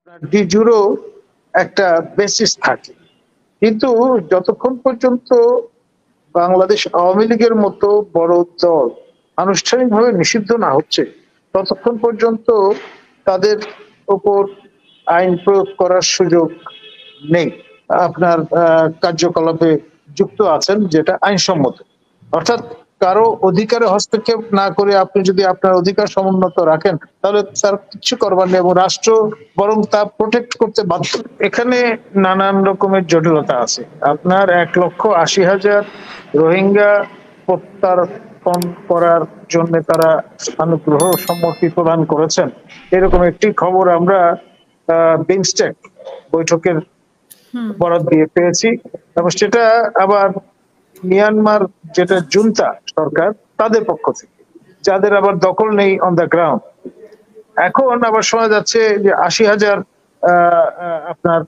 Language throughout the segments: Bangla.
ডিজুরও একটা বেসিস থাকে, কিন্তু যতক্ষণ পর্যন্ত বাংলাদেশ আওয়ামী লীগের মতো বড় দল আনুষ্ঠানিকভাবে নিষিদ্ধ না হচ্ছে, ততক্ষণ পর্যন্ত তাদের উপর আইন প্রয়োগ করার সুযোগ নেই। আপনার কার্যকলাপে যুক্ত আছেন যেটা আইনসম্মত, অর্থাৎ কারো অধিকারে হস্তক্ষেপ না করে আপনি যদি আপনার অধিকার সমুন্নত রাখেন, তাহলে তার কিছু করবার নেই এবং রাষ্ট্র বরং তা প্রোটেক্ট করতে বাধ্য। এখানে নানান রকমের জটিলতা আছে। আপনার 1,80,000 রোহিঙ্গা প্রত্যার্পণ করার জন্য তারা অনুগ্রহ সম্মতি প্রদান করেছেন, এরকম একটি খবর আমরা বিমস্টেক বৈঠকের বরাদ দিয়ে পেয়েছি, এবং সেটা আবার মিয়ানমার যেটা জুনতা সরকার তাদের পক্ষ থেকে, যাদের আবার দখল নেই অন দ্য গ্রাউন্ড। এখন আবার শোনা যাচ্ছে যে 80,000 আপনার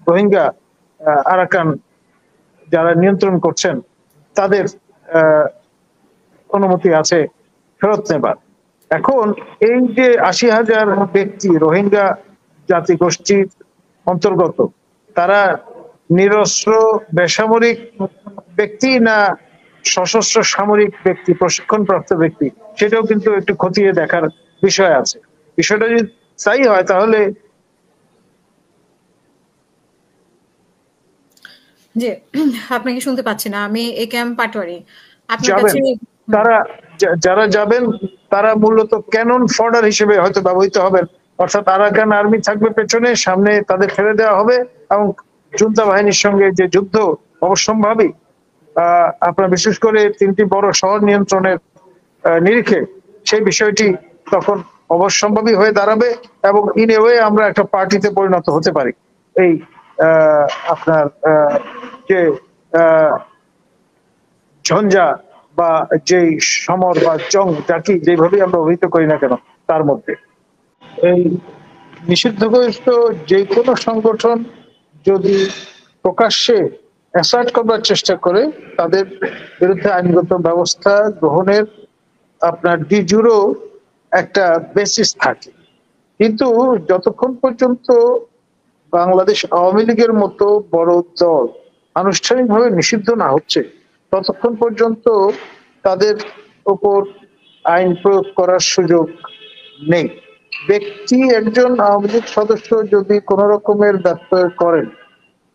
রোহিঙ্গা আরাকান যারা নিয়ন্ত্রণ করছেন তাদের অনুমতি আছে ফেরত নেবার। এখন এই যে 80,000 ব্যক্তি রোহিঙ্গা জাতিগোষ্ঠীর অন্তর্গত, তারা নিরস্ত্র বেসামরিক ব্যক্তি না সশস্ত্র সামরিক ব্যক্তি, প্রশিক্ষণপ্রাপ্ত ব্যক্তি, সেটাও কিন্তু একটু খতিয়ে দেখার বিষয় আছে। বিষয়টা যদি তাই হয় তাহলে জি, আপনাকে শুনতে পাচ্ছি না আমি। এ কে এম পাটোয়ারি, আপনার কাছে তারা যারা যাবেন তারা মূলত ক্যানন ফডার হিসেবে হয়তো ব্যবহৃত হবেন, অর্থাৎ আরাকান আর্মি থাকবে পেছনে, সামনে তাদের ফেলে দেওয়া হবে এবং জুনতা বাহিনীর সঙ্গে যে যুদ্ধ অবশ্যম্ভাবী, আপনার বিশেষ করে 3টি বড় শহর নিয়ন্ত্রণের নিরিখে সেই বিষয়টি তখন অবশ্যম্ভাবী হয়ে দাঁড়াবে এবং ইন এ ওয়ে আমরা একটা পার্টিতে পরিণত হতে পারি। এই আপনার যে ঝঞ্ঝা বা যেই সমর বা জং যাকে যেভাবে আমরা অভিহিত করি না কেন, তার মধ্যে এই নিষিদ্ধ ঘোষিত যে কোনো সংগঠন যদি প্রকাশ্যে অ্যাসার্ট করবার চেষ্টা করে, তাদের বিরুদ্ধে আইনগত ব্যবস্থা গ্রহণের আপনার ডিজুরও একটা বেসিস থাকে, কিন্তু যতক্ষণ পর্যন্ত বাংলাদেশ আওয়ামী লীগের মতো বড় দল আনুষ্ঠানিকভাবে নিষিদ্ধ না হচ্ছে, ততক্ষণ পর্যন্ত তাদের উপর আইন প্রয়োগ করার সুযোগ নেই। ব্যক্তি একজন আওয়ামী লীগ সদস্য যদি কোন রকমের ব্যত্যয় করেন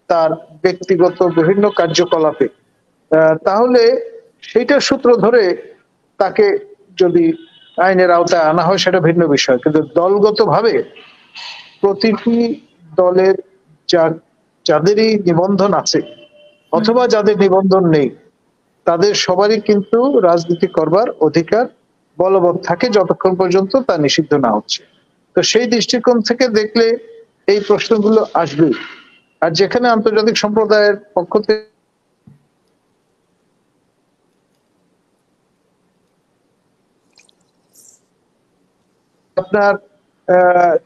তার ব্যক্তিগত বিভিন্ন কার্যকলাপে, তাহলে সেইটার সূত্র ধরে তাকে যদি আইনের আওতায় আনা হয় সেটা ভিন্ন বিষয়, কিন্তু দলগতভাবে প্রতিটি দলের যাদেরই নিবন্ধন আছে অথবা যাদের নিবন্ধন নেই, তাদের সবারই কিন্তু রাজনীতি করবার অধিকার বলবৎ থাকে যতক্ষণ পর্যন্ত তা নিষিদ্ধ না হচ্ছে। তো সেই দৃষ্টিকোণ থেকে দেখলে এই প্রশ্নগুলো আসবে, আর যেখানে আন্তর্জাতিক সম্প্রদায়ের পক্ষ থেকে আপনার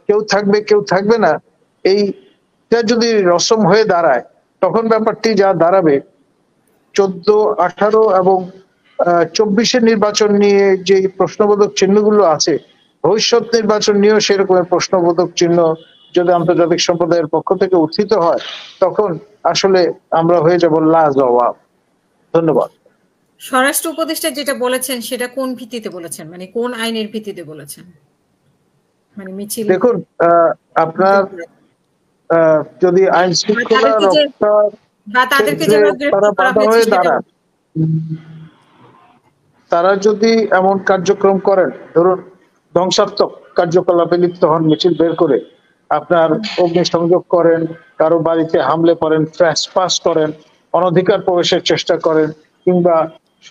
কেউ থাকবে কেউ থাকবে না, এইটা যদি রসম হয়ে দাঁড়ায়, তখন ব্যাপারটি যা দাঁড়াবে 14, 18 এবং 24-এর নির্বাচন নিয়ে যে প্রশ্নবোধক চিহ্নগুলো আছে, ভবিষ্যৎ নির্বাচন নিয়েও সেরকমের প্রশ্নবোধক চিহ্ন যদি আন্তর্জাতিক সম্প্রদায়ের পক্ষ থেকে উত্থিত হয়, তখন আসলে আমরা হয়ে যাব লাজবাব। ধন্যবাদ। স্বরাষ্ট্র উপদেষ্টা যেটা বলেছেন সেটা কোন ভিত্তিতে বলেছেন, মানে কোন আইনের ভিত্তিতে বলেছেন? মানে মিছিল, দেখুন আপনার যদি আইন শৃঙ্খলা রক্ষা বা তাদেরকে তারা বাধা হয়ে দাঁড়ান, তারা যদি এমন কার্যক্রম করেন, ধরুন ধ্বংসাত্মক কার্যকলাপে লিপ্ত হন, মিছিল বের করে আপনার অগ্নিসংযোগ করেন, কারো বাড়িতে হামলে করেন, ট্রেসপাস করেন, অনধিকার প্রবেশের চেষ্টা করেন, কিংবা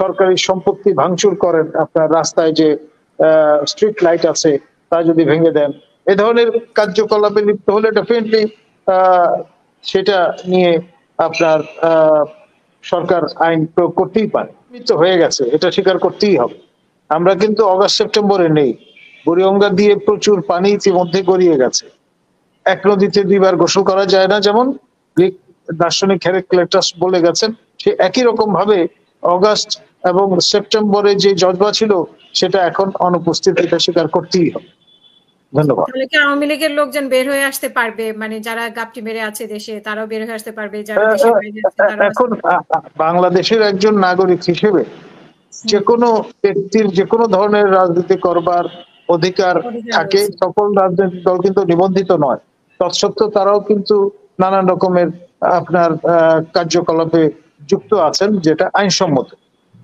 সরকারি সম্পত্তি ভাঙচুর করেন, আপনার রাস্তায় যে স্ট্রিট লাইট আছে তা যদি ভেঙে দেন, এ ধরনের কার্যকলাপে লিপ্ত হলে ডেফিনেটলি সেটা নিয়ে আপনার সরকার আইন প্রয়োগ করতেই পারে। হয়ে গেছে, এটা স্বীকার করতেই হবে। আমরা কিন্তু অগাস্ট সেপ্টেম্বরে নেই, বুড়িগঙ্গা দিয়ে প্রচুর পানি ইতিমধ্যে গড়িয়ে গেছে। এক নদীতে 2বার গোসল করা যায় না, যেমন গ্রিক দার্শনিক হেরাক্লিটাস বলে গেছেন, সে একই রকম ভাবে অগাস্ট এবং সেপ্টেম্বরে যে জজবা ছিল সেটা এখন অনুপস্থিত, এটা স্বীকার করতেই হবে। ধন্যবাদ। তাহলে কি আওয়ামী লীগের লোকজন বের হয়ে আসতে পারবে, মানে যারা গাপটি মেরে আছে দেশে তারাও বের হয়ে আসতে পারবে, যারা দেশের বাইরে আছে তারাও এখন বাংলাদেশের একজন নাগরিক হিসেবে যে কোনো ব্যক্তির যে কোনো ধরনের রাজনীতি করবার অধিকার থাকে। সকল রাজনৈতিক দল কিন্তু নিবন্ধিত নয়, তৎসত্ত্বেও তারাও কিন্তু নানান রকমের আপনার কার্যকলাপে যুক্ত আছেন, যেটা আইনসম্মত।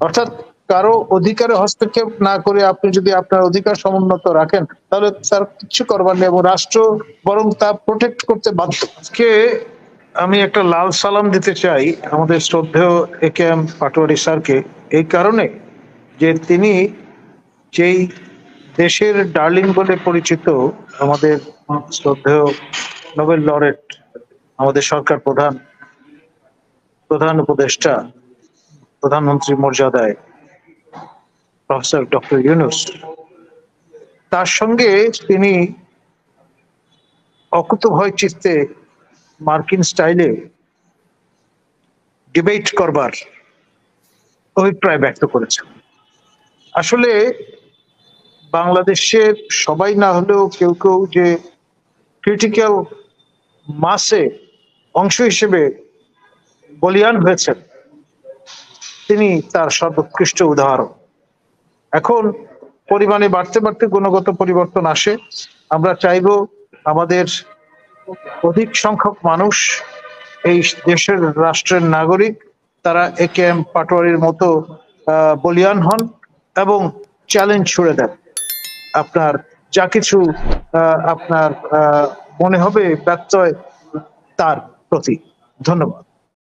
অর্থাৎ কারো অধিকারে হস্তক্ষেপ না করে আপনি যদি আপনার অধিকার সমুন্নত রাখেন, তাহলে তার কিছু করবার নেই এবং রাষ্ট্র বরং তা প্রোটেক্ট করতে বাধ্য। আজকে আমি একটা লাল সালাম দিতে চাই আমাদের শ্রদ্ধেয় একেএম পাটোয়ারী স্যারকে, এই কারণে যে তিনি যেই দেশের ডার্লিং বলে পরিচিত আমাদের শ্রদ্ধেয় নোবেল লরেট, আমাদের সরকার প্রধান উপদেষ্টা, প্রধানমন্ত্রী মর্যাদায় প্রফেসর ডক্টর ইউনূস, তার সঙ্গে তিনি অকুতোভয় চিত্তে মার্কিন স্টাইলে ডিবেট করবার অভিপ্রায় ব্যক্ত করেছেন। আসলে বাংলাদেশের সবাই না হলেও কেউ কেউ যে ক্রিটিক্যাল মাসে অংশ হিসেবে বলিয়ান হয়েছেন, তিনি তার সর্বোৎকৃষ্ট উদাহরণ। এখন পরিমাণে বাড়তে বাড়তে গুণগত পরিবর্তন আসে। আমরা চাইব আমাদের অধিক সংখ্যক মানুষ এই দেশের রাষ্ট্রের নাগরিক, তারা একেএম পাটোয়ারির মতো বলিয়ান হন এবং চ্যালেঞ্জ ছুড়ে দেন। আপনার যা কিছু আপনার মনে হবে ব্যত্যয় তার প্রতি। ধন্যবাদ।